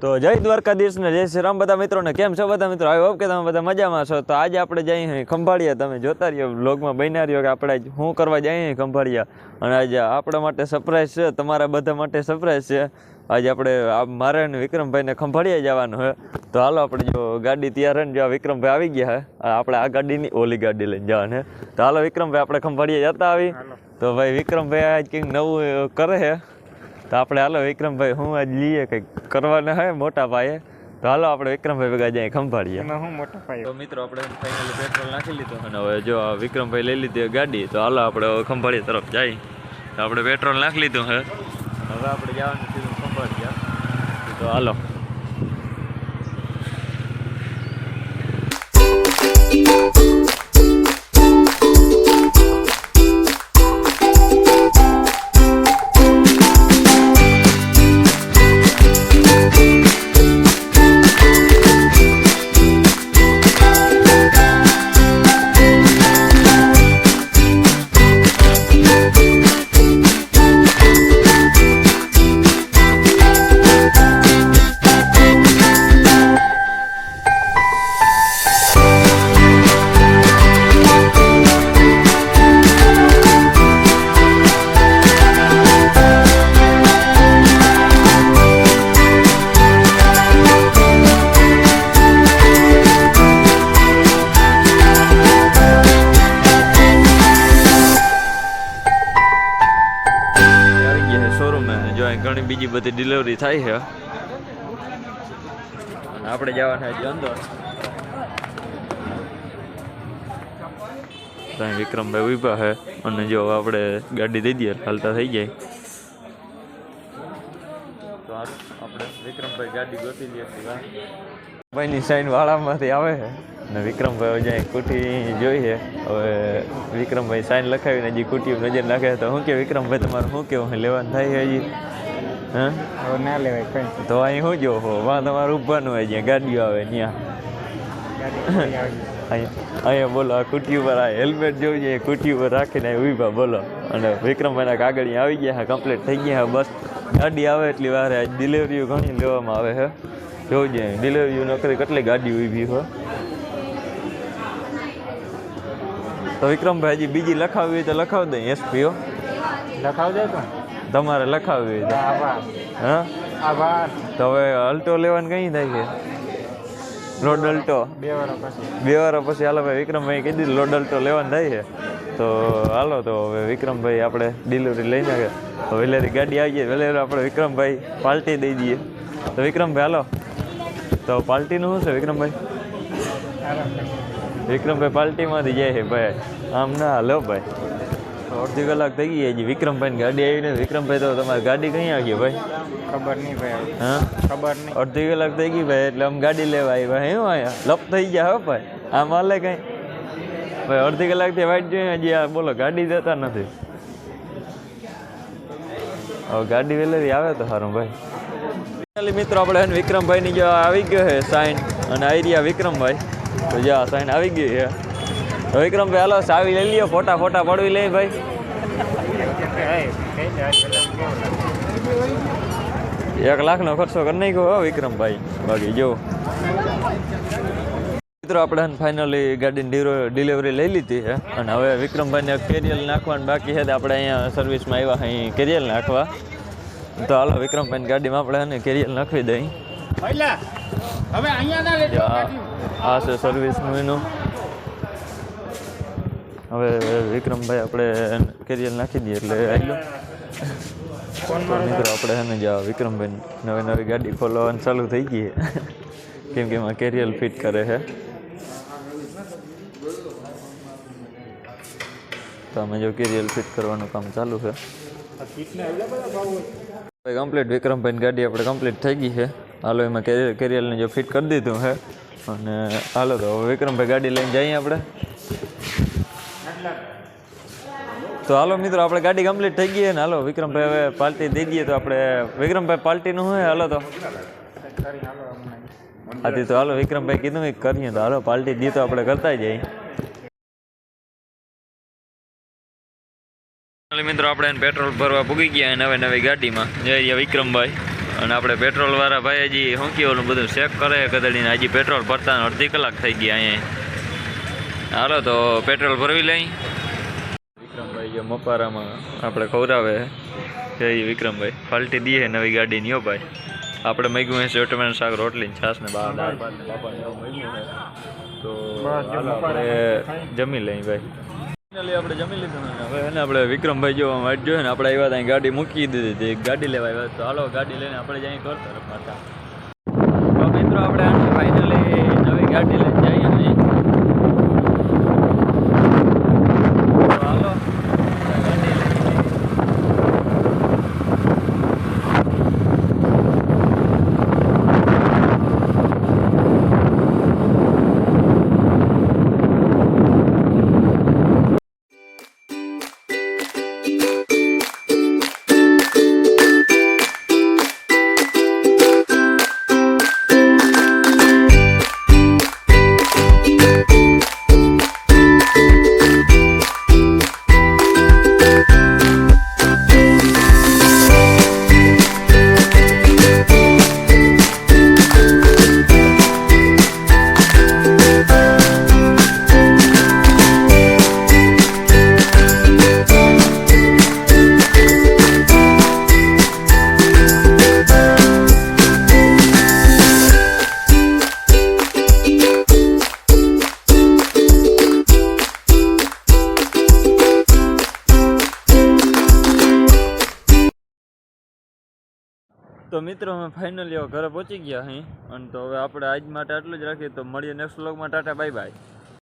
તો જય દ્વારકાધીશ ને જય શ્રી રામ બધા મિત્રોને કેમ છો બધા મિત્રો? આઈ હોપ કે તમે બધા મજામાં છો. તો આજે આપણે જઈએ ખંભાળિયા, તમે જોતા રહ્યો વ્લોગમાં બન્યા રહ્યો કે આપણે શું કરવા જઈએ ખંભાળિયા. અને આજે આપણા માટે સરપ્રાઈઝ છે, તમારા બધા માટે સરપ્રાઈઝ છે. આજે આપણે મારે અને વિક્રમભાઈને ખંભાળિયા જવાનું છે. તો હાલો આપણે જો ગાડી તૈયાર છે ને, જો વિક્રમભાઈ આવી ગયા છે, આપણે આ ગાડીની ઓલી ગાડી લઈને જવાનું છે. તો હાલો વિક્રમભાઈ આપણે ખંભાળિયા જતા આવી. તો ભાઈ વિક્રમભાઈ આજ કંઈક નવું કરે છે. તો આપણે હાલો વિક્રમભાઈ હું આજ લઈએ કંઈક કરવાના હે મોટા પાયે. તો હાલો આપણે વિક્રમભાઈ ભેગા જાય ખંભાળીએ. તો મિત્રો આપણે ફાઇનલી પેટ્રોલ નાખી લીધું અને હવે જો વિક્રમભાઈ લઈ લીધી ગાડી. તો હાલો આપણે ખંભાળીએ તરફ જાય. તો આપણે પેટ્રોલ નાખી લીધું હે, હવે આપણે જવાનું સીધું ખંભાળિયા. તો હાલો ઘણી બીજી બધી ડિલિવરી થાય છે. આપણે જવાના છે અંદર. ત્યાં વિક્રમભાઈ ઉભા છે અને જો આપણે ગાડી દઈ દઈએ હાલતા થઈ જાય. તો આપણે વિક્રમભાઈ ગાડી ગોતી લઈએ. ભાઈની સાઈન વાળામાંથી આવે છે અને વિક્રમભાઈ જ્યાં કુઠી જોઈ છે. હવે વિક્રમભાઈ સાઈન લખાવીને હજી કુઠી નજર નાખે. તો શું કે વિક્રમભાઈ તમારે શું કેવું લેવાનું થાય છે હજી? હા ના લેવાય કઈ. તો અહીં શું જો હો વાં તમારે ઉભવાનું હોય જ્યાં ગાડીઓ આવે ત્યાં અહીંયા બોલો. આ કુટી ઉપર આ હેલ્મેટ જોવું જોઈએ, કુટી ઉપર રાખીને ઉભા બોલો. અને વિક્રમભાઈના કાગળ આવી ગયા છે, કમ્પ્લીટ થઈ ગયા છે. બસ ગાડી આવે એટલી વાર ડિલિવરીઓ ઘણી લેવામાં આવે છે. જોવું જોઈએ ડિલિવરીઓ નકરી કેટલી ગાડીઓ ઊભી હોય. તો વિક્રમભાઈ હજી બીજી લખાવવી હોય તો લખાવી દઈએ. એસપીઓ લખાવી દે તમારે લખાવવી હોય તો. હા તો હવે અલ્ટો લેવાનું કઈ થાય છે? લોડ અલ્ટો 2 વાર પછી હાલો ભાઈ વિક્રમભાઈ કીધું લોડ અલ્ટો લેવાનું થાય છે. તો હાલો તો હવે વિક્રમભાઈ આપણે ડિલિવરી લઈને તો વહેલેથી ગાડી આવી જાય, વહેલે આપણે વિક્રમભાઈ પાર્ટી દઈ દઈએ. તો વિક્રમભાઈ હાલો. તો પાર્ટીનું શું છે વિક્રમભાઈ? વિક્રમભાઈ પાર્ટીમાંથી જાય છે ભાઈ, આમ ના હાલો ભાઈ. અડધી કલાક થઈ ગઈ હજી વિક્રમભાઈ ગાડી આવી ને. વિક્રમભાઈ તો તમારી ગાડી કઈ આવી ભાઈ? ખબર નહીં ભાઈ. હા ખબર નહીં. અડધી કલાક થઈ ગઈ ભાઈ એટલે આમ ગાડી લેવા આવી ભાઈ. શું અહીંયા લપ થઈ ગયા હો ભાઈ, આમ હાલે કઈ ભાઈ. અડધી કલાકથી વાઈટ જોઈએ હજી આ બોલો ગાડી દેતા નથી. હવે ગાડી વેલેરી આવે તો સારું ભાઈ. મિત્રો આપણે વિક્રમભાઈની જો આવી ગયો છે સાઈન અને આવી રહ્યા વિક્રમભાઈ. તો જો આ સાઈન આવી ગઈ છે. તો વિક્રમભાઈ હાલો સાવી લઈ લ્યો, ફોટા પડવી લઈ ભાઈ. 1 લાખનો ખર્ચો કરી નાખ્યો વિક્રમભાઈ. બાકી જો મિત્રો આપણે ફાઇનલી ગાડીની ડિલિવરી લઈ લીધી છે અને હવે વિક્રમભાઈને કેરિયલ નાખવાનું બાકી છે. આપણે અહીંયા સર્વિસમાં આવ્યા અહીં કેરિયલ નાખવા. તો હાલો વિક્રમભાઈની ગાડીમાં આપણે કેરિયલ નાખી દઈ. આ છે સર્વિસનું એનું. હવે વિક્રમભાઈ આપણે કેરિયલ નાખી દઈએ એટલે આવી મિત્રો આપણે છે ને જ્યાં વિક્રમભાઈ નવી ગાડી ખોલવાની ચાલુ થઈ ગઈ છે. કેમ કે એમાં કેરિયલ ફિટ કરે છે. તો અમે જો કેરિયલ ફિટ કરવાનું કામ ચાલુ છે. કમ્પ્લીટ વિક્રમભાઈની ગાડી આપણે કમ્પ્લીટ થઈ ગઈ છે. હાલો એમાં કેરિયલને જો ફિટ કરી દીધું છે. અને હાલો તો વિક્રમભાઈ ગાડી લઈને જઈએ આપણે. તો હાલો મિત્રો આપણે ગાડી કમ્પ્લીટ થઈ ગઈ ને. હાલો વિક્રમભાઈ હવે પાર્ટી દઈ દઈએ. તો આપણે વિક્રમભાઈ પાર્ટીનું હોય હાલો તો આથી. તો હાલો વિક્રમભાઈ કીધું કરીએ તો હાલો પાર્ટી દી તો આપણે કરતા જઈએ. મિત્રો આપણે પેટ્રોલ ભરવા પૂગી ગયા નવી ગાડીમાં. જય વિક્રમભાઈ. અને આપણે પેટ્રોલવાળા ભાઈ હજી શું કે ઓલું બધું ચેક કરે કદડીને હજી પેટ્રોલ ભરતા અડધી કલાક થઈ ગયા અહીંયા. હાલો તો પેટ્રોલ ભરવી લઈ. વિક્રમભાઈ જો મપારામાં આપણે ખવડાવે જય વિક્રમભાઈ ફાલ્ટી દીએ નવી ગાડીની હો ભાઈ. આપણે મગ્યું છે ટમેટાનું શાક રોટલી છાસ ને દાળ ભાત ને પાપડ એવું મગ્યું છે. તો આપણે જમી લઈ ભાઈ. ફાઇનલી આપણે જમી લીધું ને હવે એને આપણે વિક્રમભાઈ જો વાટ જોઈએ ને આપણે આવ્યા ત્યાં ગાડી મૂકી દીધી હતી ગાડી લેવા આવ્યા. તો હાલો ગાડી લઈને આપણે જાય કરતા પાછા. તો મિત્રો આપણે ફાઇનલી નવી ગાડી લઈને જઈએ ને. તો હાલો ગાડી લઈને તો મિત્રો અમે ફાઇનલી ઘરે પહોંચી ગયા અહીં અને તો હવે આપણે આજ માટે આટલું જ રાખીએ. તો મળીએ નેક્સ્ટ વ્લોગમાં. Tata bye bye.